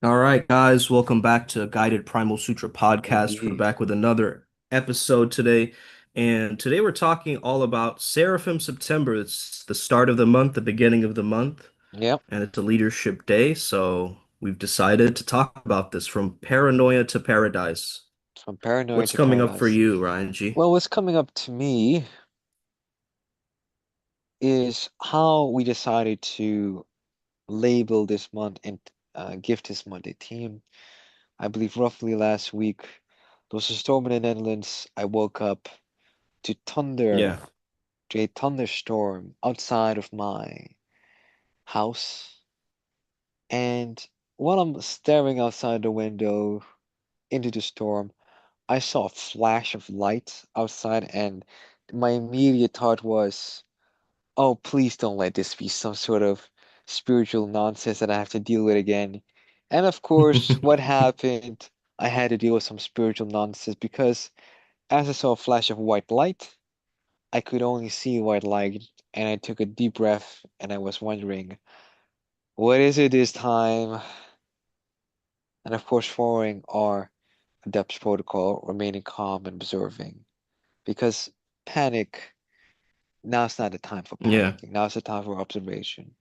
All right, guys, welcome back to Guided Primal Sutra podcast. We're Indeed. back with another episode today. And today we're talking all about Seraphim September. It's the start of the month, the beginning of the month, Yep. and it's a leadership day. So we've decided to talk about this from paranoia to paradise. From paranoia What's to coming up for paradise. you, Ryan G? Well, what's coming up to me is how we decided to label this month and give this month a theme. I believe roughly last week, there was a storm in the Netherlands. I woke up to Yeah. thunder, to a thunderstorm outside of my house. And while I'm staring outside the window into the storm, I saw a flash of light outside, and my immediate thought was, oh, please don't let this be some sort of spiritual nonsense that I have to deal with again. And of course, what happened? I had to deal with some spiritual nonsense because as I saw a flash of white light, I could only see white light, and I took a deep breath and I was wondering, what is it this time? And of course, following our depth protocol, remaining calm and observing. Because panic, now's not the time for Yeah, panicking. Now's the time for observation.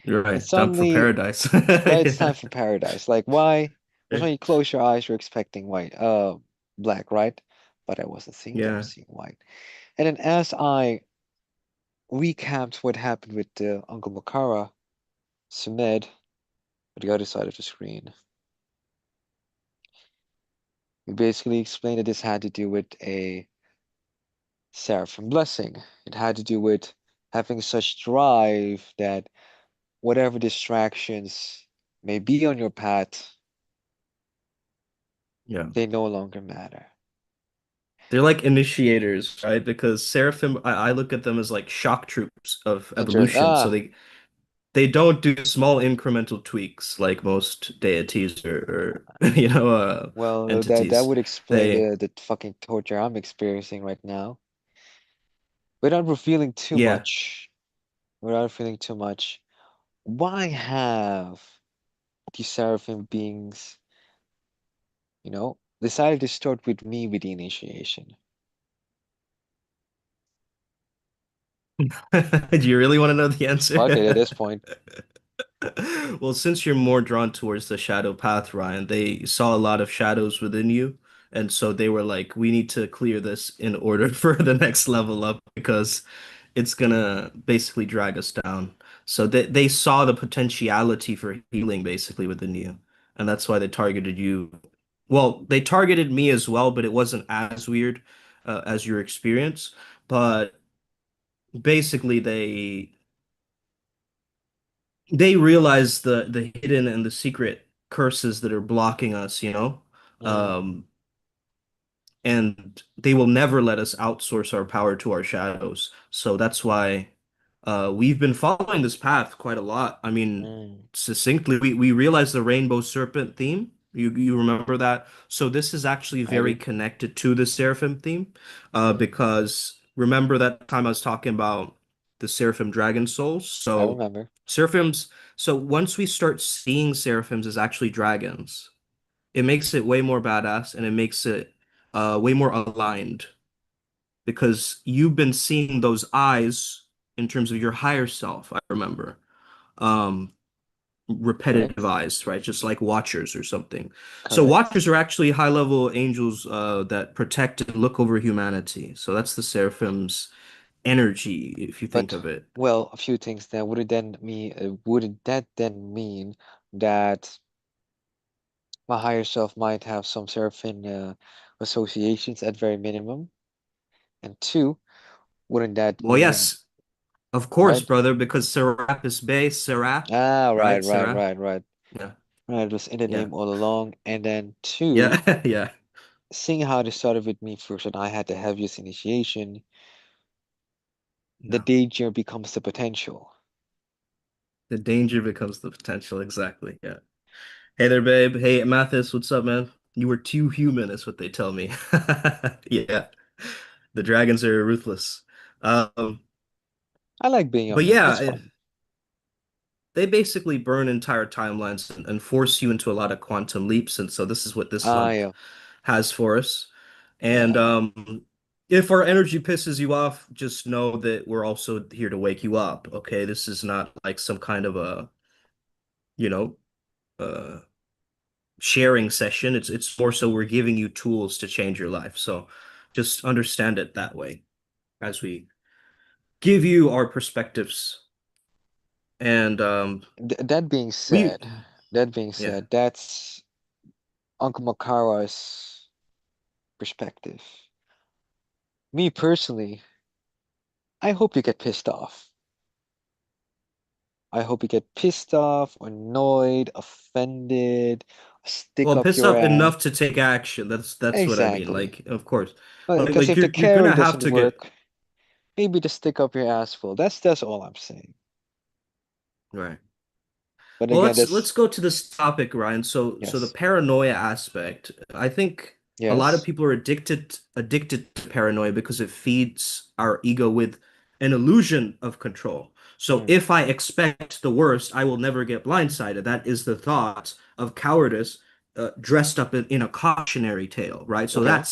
you're And right. Time for suddenly, paradise. yeah, it's Yeah. time for paradise. Like why? Because when you close your eyes, you're expecting black, right? But I wasn't seeing that. I was Yeah. seeing white. And then as I recapped what happened with Uncle Makara, Sumedh, on the other side of the screen, we basically explained that this had to do with a seraphim blessing. It had to do with having such drive that whatever distractions may be on your path, Yeah. they no longer matter. They're like initiators, right? Because Seraphim, I look at them as like shock troops of evolution. So Ah, they don't do small incremental tweaks like most deities or well, that entities. would explain They the fucking torture I'm experiencing right now. Without revealing too yeah. much, without revealing too much, why have these seraphim beings, decided to start with me with the initiation? Do you really want to know the Fuck it, at answer? this point. Well, since you're more drawn towards the shadow path, Ryan, they saw a lot of shadows within you. And so they were like, we need to clear this in order for the next level up because it's gonna basically drag us down. So they saw the potentiality for healing basically within you. And that's why they targeted you. Well, they targeted me as well, but it wasn't as weird as your experience. But basically they realize the hidden and the secret curses that are blocking us, you know? Mm, Um, and they will never let us outsource our power to our shadows. So that's why we've been following this path quite a lot. I mean, mm, succinctly, we realized the rainbow serpent theme. You remember that? So this is actually I very do. connected to the seraphim theme, Mm, because remember that time I was talking about the seraphim dragon souls? I So remember. seraphims. So once we start seeing seraphims as actually dragons, it makes it way more badass and it makes it way more aligned because you've been seeing those eyes in terms of your higher self, I remember. Um, repetitive Correct? eyes, right? Just like watchers or something. So Correct. watchers are actually high-level angels that protect and look over humanity. So that's the Seraphim's energy, if you think But of it. well, a few things then. Wouldn't that then mean that my higher self might have some seraphim associations at very minimum? And two, wouldn't that Well, mean, yes, of course, right? brother, because Serapis Bey, Seraph, Ah, right, right? right, Seraph. right, right. Yeah, Right, it was in the yeah, name all along. And then two, yeah, yeah. seeing how this started with me first and I had the heaviest initiation, the No. danger becomes the potential. The danger becomes the potential. Exactly. Yeah. Hey there, babe. Hey, Mathis, what's up, man? You were too human, is what they tell me. Yeah. The dragons are ruthless. Um, I like being but young. yeah, It's fun. they basically burn entire timelines and force you into a lot of quantum leaps. And so this is what this Ah, lump yeah, has for us. And yeah. if our energy pisses you off, just know that we're also here to wake you up. Okay, this is not like some kind of a, you know, uh, sharing session. It's more so we're giving you tools to change your life. So just understand it that way as we give you our perspectives. And That being we, said, that being yeah. said, that's Uncle Makara's perspective. Me personally, I hope you get pissed off. I hope you get pissed off, annoyed, offended, stick Well, up pissed your off ass. enough to take action. That's what I mean. Exactly. Like, of course. Because Like if the you're gonna carrot have doesn't to get work, maybe just stick up your ass full. That's all I'm saying. right. But Well, again, let's that's go to this topic, Ryan. So the yes, paranoia aspect, I think a lot of yes, people are addicted to paranoia because it feeds our ego with an illusion of control. So mm, if I expect the worst, I will never get blindsided. That is the thought of cowardice dressed up in a cautionary tale, right? So okay,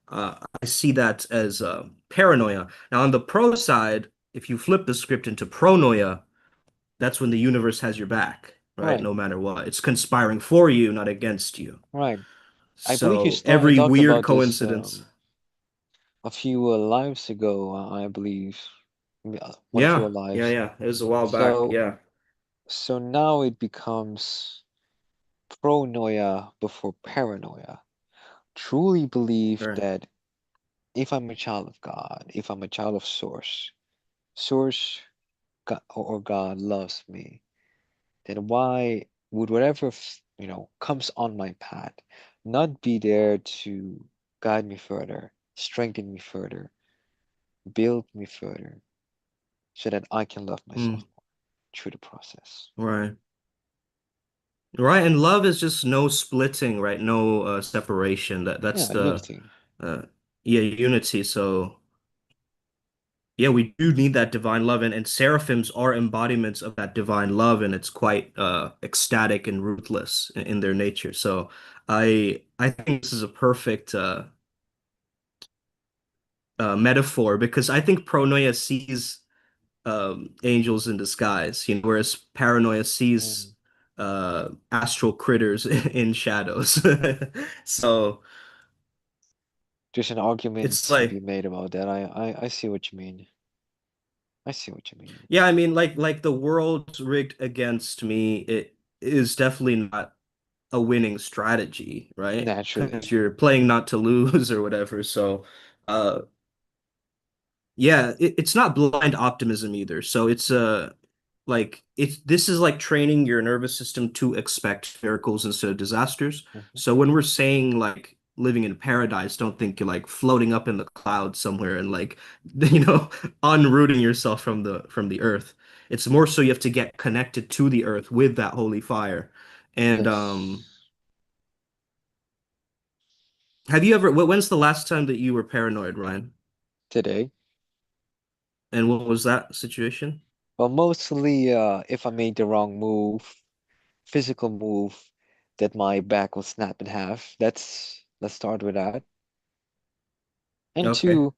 I see that as paranoia. Now on the pro side, if you flip the script into pronoia, that's when the universe has your back, right? right, No matter what. It's conspiring for you, not against you. right. I believe So every talked weird about this coincidence. a few lives ago. I believe one of your lives. Yeah. It was a while back. So Yeah, so now it becomes pronoia before paranoia. Truly believe right. that if I'm a child of God, if I'm a child of Source, Source or God loves me, then why would whatever comes on my path not be there to guide me further, strengthen me further, build me further, so that I can love myself Mm, more through the process? right. Right. And love is just no splitting, right? No separation. That's Yeah, the unity. uh yeah, unity. So yeah, we do need that divine love, and seraphims are embodiments of that divine love, and it's quite ecstatic and ruthless in their nature. So I think this is a perfect metaphor because I think pronoia sees angels in disguise, whereas paranoia sees Mm. astral critters in shadows. So There's an argument it's to be like, made about that. I see what you mean. I see what you mean. yeah, I mean, like the world's rigged against me. It is definitely not a winning strategy, right? Naturally. Because you're playing not to lose or whatever. So, uh, yeah, it's not blind optimism either. So it's like it's this is like training your nervous system to expect miracles instead of disasters. Mhm. So when we're saying like living in paradise, don't think you're like floating up in the clouds somewhere and like unrooting yourself from the earth. It's more so you have to get connected to the earth with that holy fire. And Yes. have you ever when's the last time that you were paranoid, Ryan? Today. And what was that situation? Well, mostly if I made the wrong move, physical move, that my back will snap in half. Let's start with that. And Okay. two,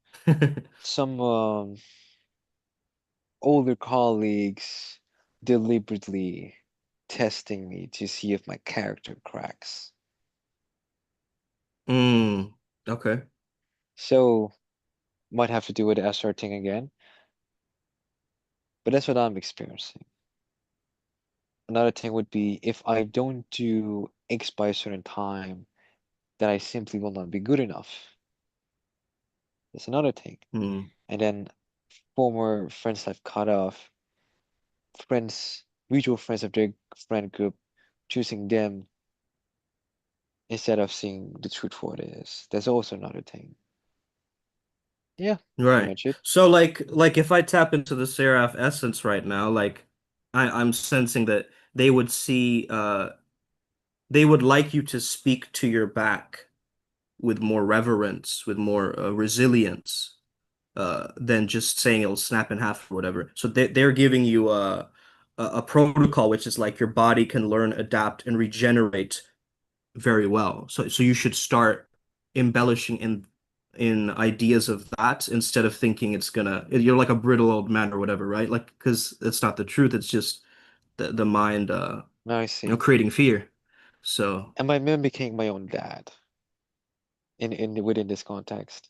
some older colleagues deliberately testing me to see if my character cracks. Mm, okay. So might have to do with the SR thing again, but that's what I'm experiencing. Another thing would be if I don't do X by a certain time, then I simply will not be good enough. That's another thing. Mm, And then former friends I've cut off, mutual friends of their friend group, choosing them instead of seeing the truth for what it is. That's also another thing. Yeah, pretty right. much it. So like if I tap into the Seraph essence right now, like I'm sensing that they would see they would like you to speak to your back with more reverence, with more resilience, than just saying it'll snap in half or whatever. So they're giving you a protocol, which is like your body can learn, adapt, and regenerate very well. So you should start embellishing in ideas of that instead of thinking it's gonna you're like a brittle old man or whatever, right? Like because it's not the truth, it's just the mind I see. creating fear. So Am I mimicking my own dad in within this context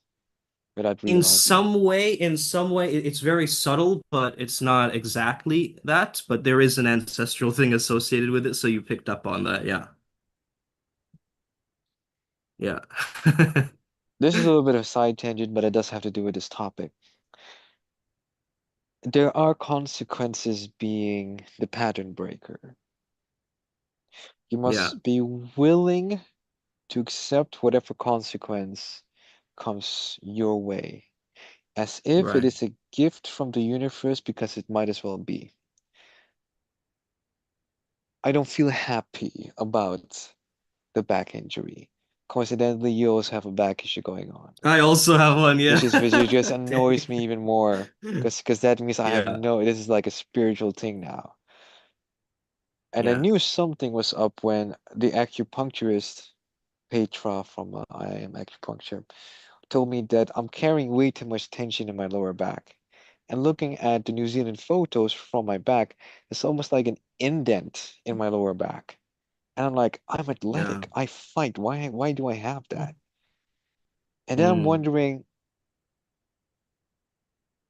without realizing? in some way it's very subtle, but it's not exactly that, but there is an ancestral thing associated with it, so you picked up on that. Yeah. Yeah. This is a little bit of a side tangent, but it does have to do with this topic. There are consequences being the pattern breaker. You Yeah. must be willing to accept whatever consequence comes your way, as if it Right. is a gift from the universe because it might as well be. I don't feel happy about the back injury. Coincidentally, you also have a back issue going on, I also have one, yeah. which just Dang. annoys me even more because that means I have Yeah. no, this is like a spiritual thing now. And I Yeah. knew something was up when the acupuncturist Petra from I Am Acupuncture told me that I'm carrying way too much tension in my lower back. And looking at the New Zealand photos from my back, it's almost like an indent in my lower back. And I'm like, I'm Yeah. athletic. I fight. Why do I have that? And then I'm Mm. wondering,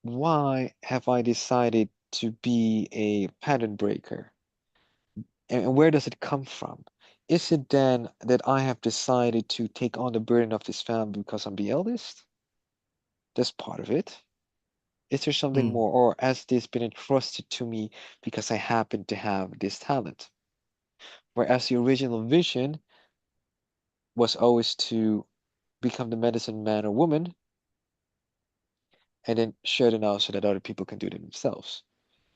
why have I decided to be a pattern breaker? And where does it come from? Is it then that I have decided to take on the burden of this family because I'm the eldest? That's part of it. Is there something Mm. more, or has this been entrusted to me because I happen to have this talent? Whereas the original vision was always to become the medicine man or woman and then share it out so that other people can do it themselves.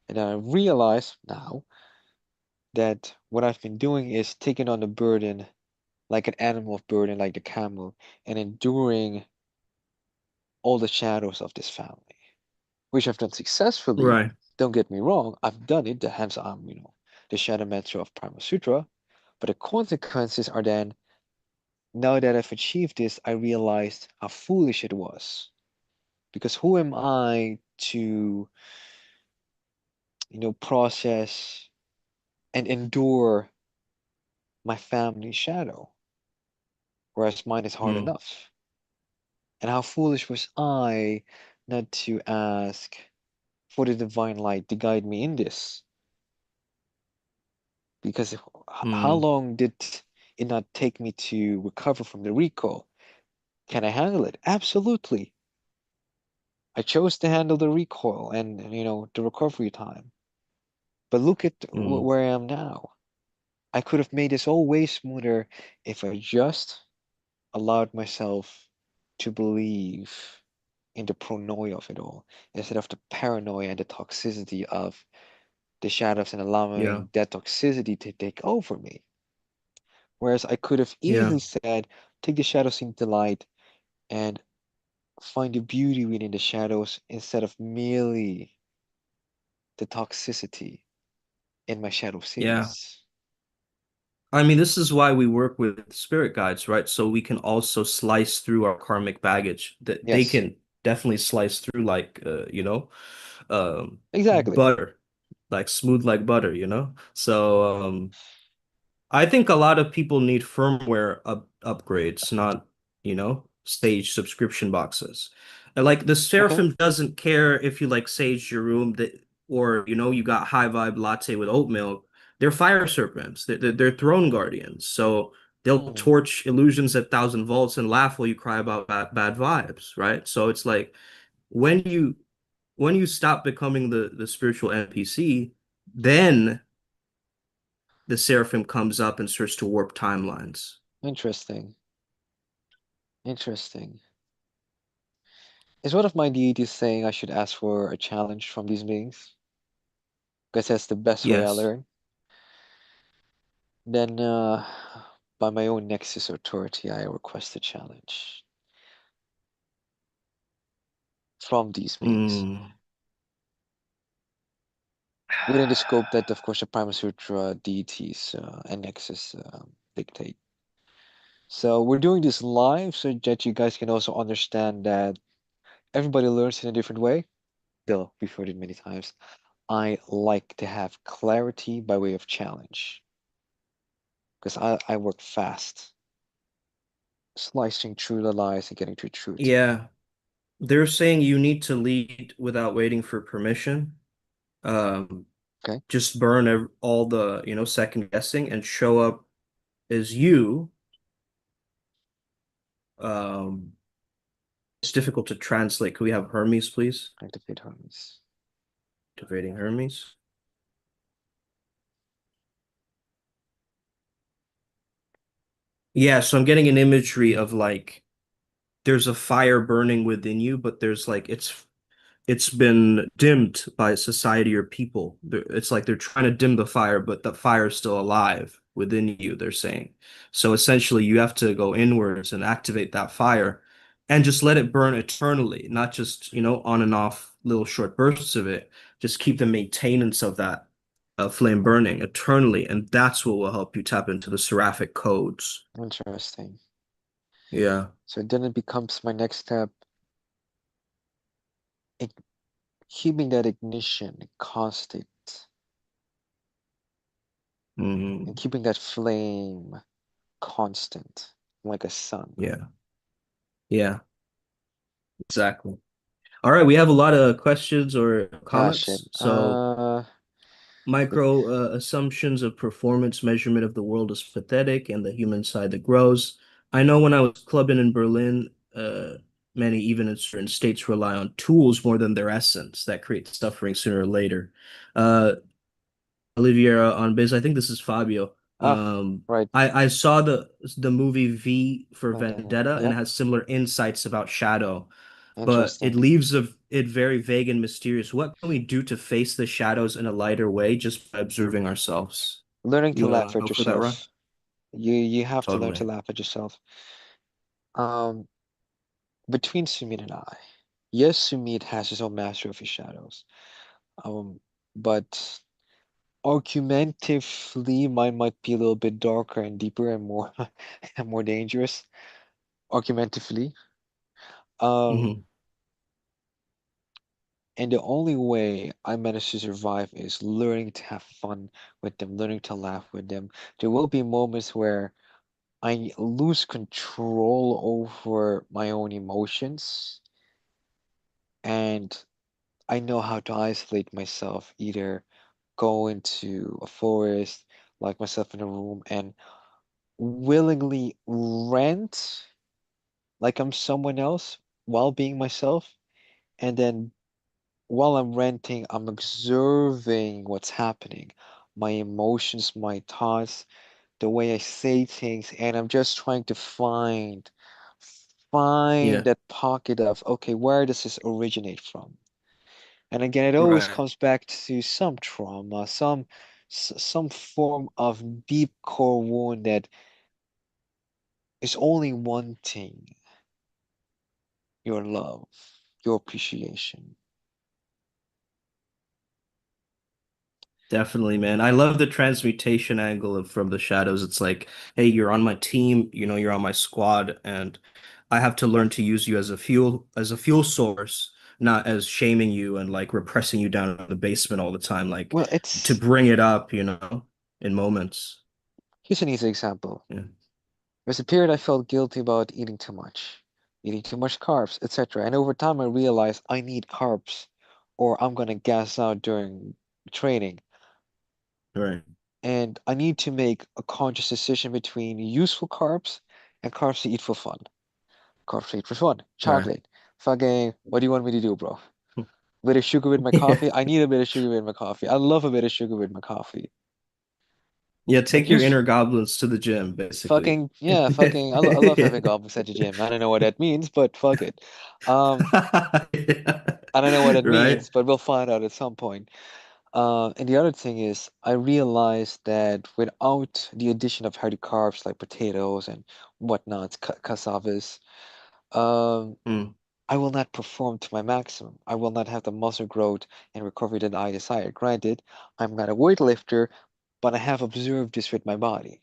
And I realize now that what I've been doing is taking on the burden like an animal of burden, like the camel, and enduring all the shadows of this family, which I've done successfully. Right. Don't get me wrong, I've done it, hence I'm, the shadow mantra of Primal Sutra. But the consequences are then, now that I've achieved this, I realized how foolish it was. Because who am I to, process and endure my family's shadow, whereas mine is hard Mm. enough? And how foolish was I not to ask for the divine light to guide me in this? Because how Mm. long did it not take me to recover from the recall? Can I handle it? Absolutely. I chose to handle the recoil and the recovery time. But look at Mm. where I am now. I could have made this all way smoother if I just allowed myself to believe in the pronoia of it all instead of the paranoia and the toxicity of the shadows and Yeah. allowing that toxicity to take over me. Whereas I could have Yeah. easily said, take the shadows into light and find the beauty within the shadows instead of merely the toxicity in my shadow Yeah. seeds. I mean, this is why we work with spirit guides, right? So we can also slice through our karmic baggage. That they Yes, can definitely slice through like exactly. butter, like smooth like butter, So I think a lot of people need firmware upgrades, not, Sage subscription boxes. And like the Okay. Seraphim doesn't care if you like sage your room or you got high vibe latte with oat milk. They're fire serpents. They're throne guardians. So they'll Hmm. torch illusions at 1,000 volts and laugh while you cry about bad vibes, right? So it's like when you when you stop becoming the spiritual NPC, then the Seraphim comes up and starts to warp timelines. Interesting. Interesting. Is one of my deities saying I should ask for a challenge from these beings? Because that's the best way I Yes. learn. Then, by my own Nexus authority, I request a challenge from these beings. Mm, within the scope that, of course, the Primal Sutra deities and Nexus dictate. So we're doing this live so that you guys can also understand that everybody learns in a different way. Still, we've heard it many times. I like to have clarity by way of challenge because I work fast, slicing through the lies and getting to truth. Yeah, they're saying you need to lead without waiting for permission. Um, Okay, just burn all the, second guessing and show up as you. Um, it's difficult to translate. Could we have Hermes, please? activate harmonies. Activating Hermes. Yeah, so I'm getting an imagery of like there's a fire burning within you, but there's like it's been dimmed by society or people. It's like they're trying to dim the fire, but the fire is still alive within you, they're saying. So essentially, you have to go inwards and activate that fire and just let it burn eternally, not just, on and off little short bursts of it. Just keep the maintenance of that flame burning eternally. And that's what will help you tap into the seraphic codes. Interesting. Yeah. So then it becomes my next step, ig keeping that ignition constant and Mhm. keeping that flame constant, like a sun. Yeah. Yeah. Exactly. All right, we have a lot of questions or Gosh, it. comments. So, It, micro assumptions of performance measurement of the world is pathetic and the human side that grows. I know when I was clubbing in Berlin, many, even in certain states, rely on tools more than their essence that create suffering sooner or later. Uh, Oliviera on Biz, I think this is Fabio. ah, right. I saw the movie V for Vendetta. Vendetta and Yep. it has similar insights about shadow, but it Interesting. leaves it very vague and mysterious. What can we do to face the shadows in a lighter way just by observing ourselves? Learning to You laugh wanna at go for that, Ron? yourself. You have to learn to Totally. laugh at yourself. Um, between Sumit and I, yes, Sumit has his own mastery of his shadows. Um, but argumentatively, mine might be a little bit darker and deeper and more and more dangerous. Argumentatively. Um, Hmm. and the only way I manage to survive is learning to have fun with them, learning to laugh with them. There will be moments where I lose control over my own emotions, and I know how to isolate myself, either go into a forest, lock myself in a room, and willingly rant like I'm someone else while being myself. And then while I'm ranting, I'm observing what's happening, my emotions, my thoughts, the way I say things, and I'm just trying to find Yeah. that pocket of, okay, where does this originate from? And again, it always Right. comes back to some trauma, some form of deep core wound that is only wanting your love, your appreciation. Definitely, man. I love the transmutation angle of from the shadows. It's like, hey, you're on my team, you're on my squad, and I have to learn to use you as a fuel source, not as shaming you and like repressing you down in the basement all the time, like Well, to it's bring it up, in moments. here's an easy example. Yeah. There's a period I felt guilty about eating too much carbs, etc. And over time, I realized I need carbs, or I'm gonna gas out during training. Right. And I need to make a conscious decision between useful carbs and carbs to eat for fun. Carbs to eat for fun. Right. Chocolate. Fucking, what do you want me to do, bro? Bit of sugar with my Yeah. coffee? I need a bit of sugar with my coffee. I love a bit of sugar with my coffee. Yeah, Like, take your use inner goblins to the gym, basically. fucking, yeah, fucking, I love having goblins at the gym. I don't know what that means, but fuck it. Um, Yeah. I don't know what that Right. means, but we'll find out at some point. And the other thing is, I realized that without the addition of hearty carbs like potatoes and whatnot, cassavas, um, Mm. I will not perform to my maximum. I will not have the muscle growth and recovery that I desire. Granted, I'm not a weightlifter, but I have observed this with my body.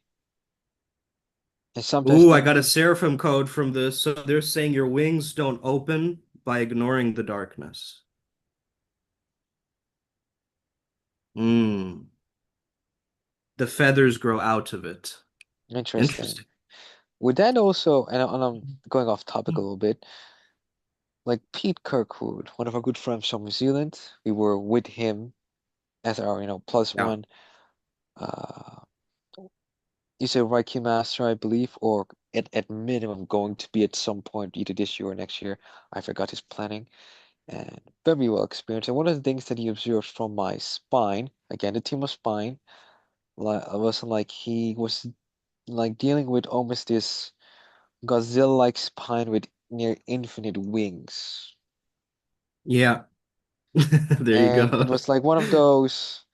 And sometimes Ooh, I that got a means, seraphim code from this. So they're saying your wings don't open by ignoring the darkness. Mm. The feathers grow out of it. interesting. Interesting. Would that also, and I'm going off topic a little bit, like Pete Kirkwood, one of our good friends from New Zealand, we were with him as our, plus Yeah. one, uh, he's a Reiki master, I believe, or at minimum going to be at some point, either this year or next year. I forgot his planning, and very well experienced. And one of the things that he observed from my spine, again, the team of spine, was like he was like dealing with almost this gazelle-like spine with near infinite wings. Yeah. There you And it go. was like one of those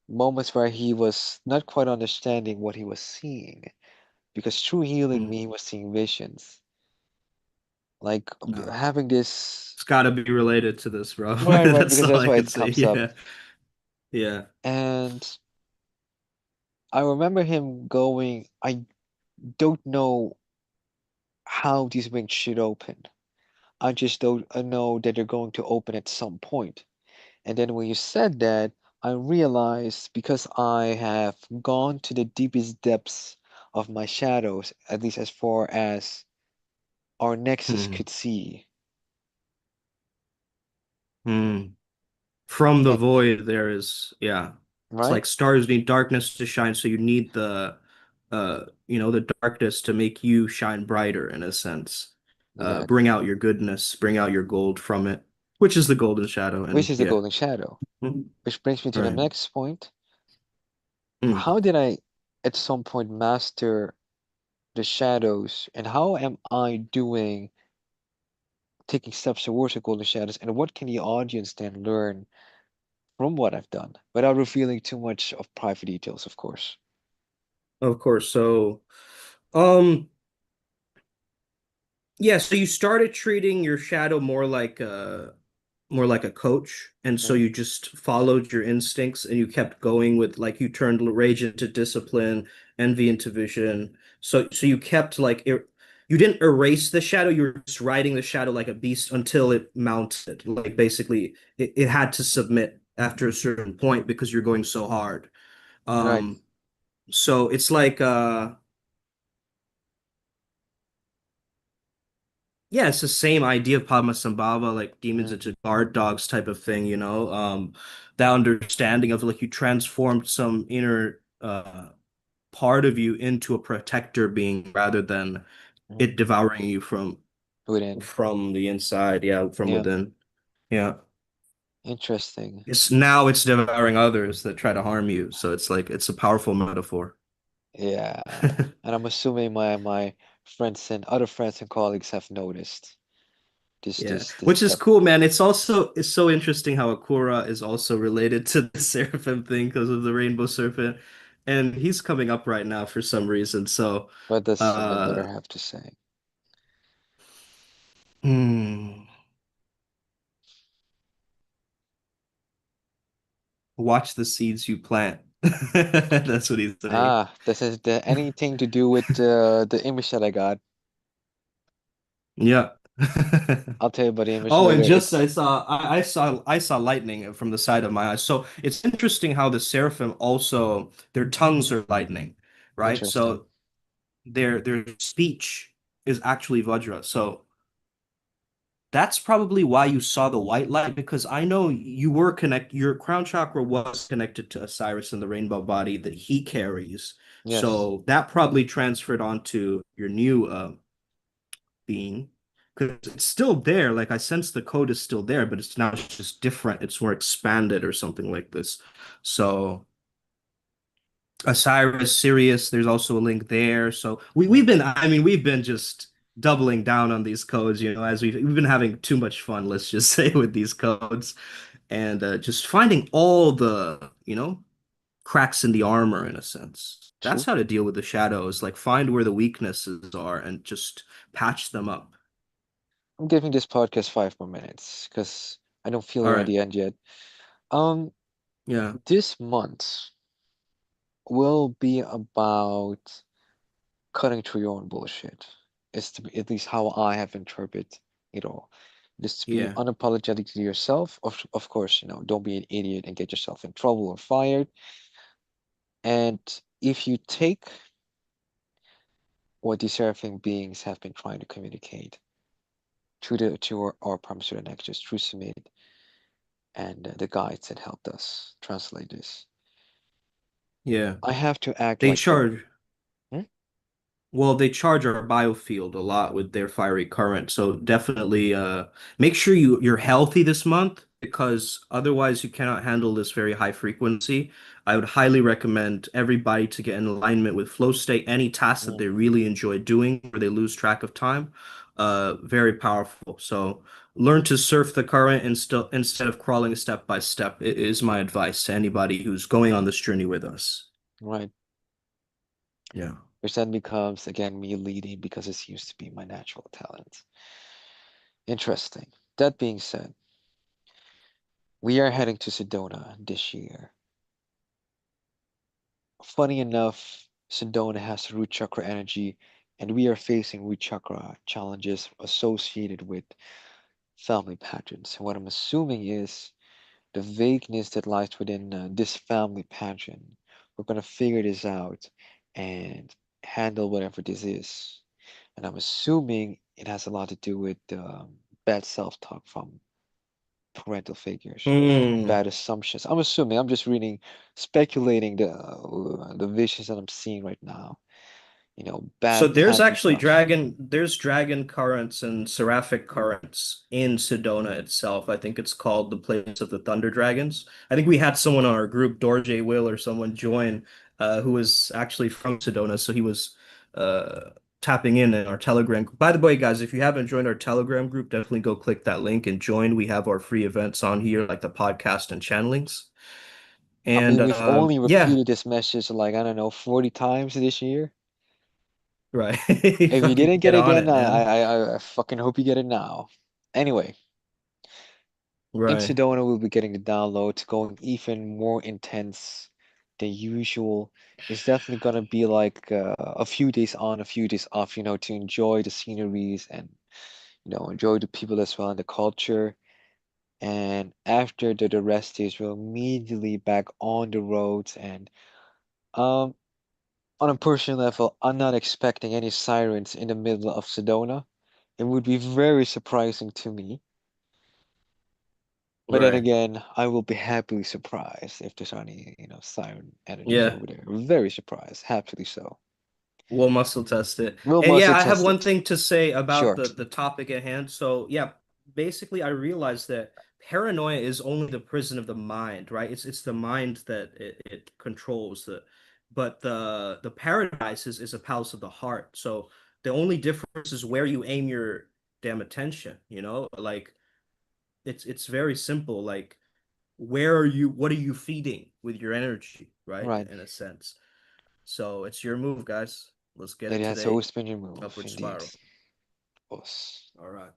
moments where he was not quite understanding what he was seeing. Because through healing me, Mm. he was seeing visions. Like Uh, having this, it's got to be related to this, bro. right, right, That's because all that's I why can it say. comes up. Yeah. Yeah. And I remember him going, I don't know how these wings should open. I just don't know that they're going to open at some point. And then when you said that, I realized because I have gone to the deepest depths of my shadows, at least as far as our nexus Hmm. could see. Hmm. From the And, void, there is, yeah. It's right? like stars need darkness to shine, so you need the darkness to make you shine brighter in a sense. Bring Exactly. out your goodness, bring out your gold from it, which is the golden shadow. Which And is the yeah. golden shadow. Mhm. Which brings me to the Right. next point. Mm. How did I at some point master the shadows, and how am I doing taking steps towards the golden shadows, and what can the audience then learn from what I've done without revealing too much of private details, of course. Of course. So, um, yeah, so you started treating your shadow more like a coach, and so Mm, you just followed your instincts and you kept going with like you turned rage into discipline, envy into vision. So you kept like you didn't erase the shadow, you were just riding the shadow like a beast until it mounted. Like basically it had to submit after a certain point because you're going so hard. right. Um, so it's like yeah, it's the same idea of Padmasambhava, like demons Mm, into guard dogs type of thing, that understanding of like you transformed some inner part of you into a protector being rather than mm, it devouring you from within. from the inside, yeah, from Yeah, within. Yeah. interesting. It's devouring others that try to harm you. So it's like it's a powerful metaphor. Yeah. And I'm assuming my friends and other friends and colleagues have noticed Yeah, this which is depth. cool, man. It's so interesting how Akura is also related to the Seraphim thing because of the Rainbow Serpent, and he's coming up right now for some reason. So, What does uh, Samantha have to say? hmm, watch the seeds you plant. That's what he's saying. Ah, this is the anything to do with the image that I got. Yeah. I'll tell you about the image Oh, and later. just It's I saw lightning from the side of my eyes. So it's interesting how the seraphim also their tongues are lightning, right? interesting. So their speech is actually Vajra. So that's probably why you saw the white light because I know your crown chakra was connected to Osiris and the rainbow body that he carries. Yes. So that probably transferred onto your new being because it's still there. Like I sense the code is still there, but it's now just different. It's more expanded or something like this. So Osiris, Sirius, there's also a link there. So we've Mm, been, I mean, we've been just doubling down on these codes, as we've been having too much fun, let's just say, with these codes and just finding all the, cracks in the armor in a sense. That's true. how to deal with the shadows, like find where the weaknesses are and just patch them up. I'm giving this podcast 5 more minutes because I don't feel All we're at right. the end yet. Um, Yeah. this month will be about cutting through your own bullshit. It's to be, at least how I have interpreted it all. Just to be Yeah. unapologetic to yourself. Of course, don't be an idiot and get yourself in trouble or fired. And if you take what these seraphim beings have been trying to communicate to our Primal Sutra just through Sumit and the guides that helped us translate this, Yeah. I have to act They like the charge. hmm? Well, they charge our biofield a lot with their fiery current. So definitely make sure you're healthy this month because otherwise you cannot handle this very high frequency. I would highly recommend everybody to get in alignment with flow state, any task that Mm, they really enjoy doing where they lose track of time. Very powerful. So learn to surf the current and still instead of crawling step by step. It is my advice to anybody who's going on this journey with us. right. Yeah. Which then becomes again me leading because it seems to be my natural talent. Interesting. That being said, we are heading to Sedona this year. Funny enough, Sedona has root chakra energy, and we are facing root chakra challenges associated with family patterns. And what I'm assuming is the vagueness that lies within this family pattern. We're going to figure this out and handle whatever this is. And I'm assuming it has a lot to do with bad self-talk from parental figures, Hmm. bad assumptions. I'm assuming, I'm just reading, speculating the visions that I'm seeing right now. So Bad there's pattern actually stuff. there's dragon currents and seraphic currents in Sedona itself. I think it's called the place of the thunder dragons. I think we had someone on our group, Dorje Will or someone join, who was actually from Sedona, so he was uh tapping in our Telegram. By the way, guys, if you haven't joined our Telegram group, definitely go click that link and join. We have our free events on here, like the podcast and channelings. I And mean, we've only yeah, repeated this message like, I don't know, 40 times this year. right. If you Fucking didn't get get it on then, it, man. I fucking hope you get it now. Anyway, in Right. Sedona, we'll be getting the downloads going even more intense than usual. It's definitely gonna be like a few days on, a few days off, to enjoy the sceneries and, enjoy the people as well and the culture. And after the rest days, we're immediately back on the roads. And um, on a personal level, I'm not expecting any sirens in the middle of Sedona. It would be very surprising to me. But then Right. again, I will be happily surprised if there's any, siren energies Yeah. over there. Very surprised, happily so. We'll muscle test it. We'll And yeah, muscle I have test one it. thing to say about Sure. the topic at hand. So yeah, basically I realized that paranoia is only the prison of the mind, right? It's the mind that it controls but the paradise is a palace of the heart. So the only difference is where you aim your damn attention, you know? Like it's very simple. Like what are you feeding with your energy, right? Right. In a sense. So it's your move, guys. Let's get That it has today. always been your move, Upward indeed. spiral. Boss. All right.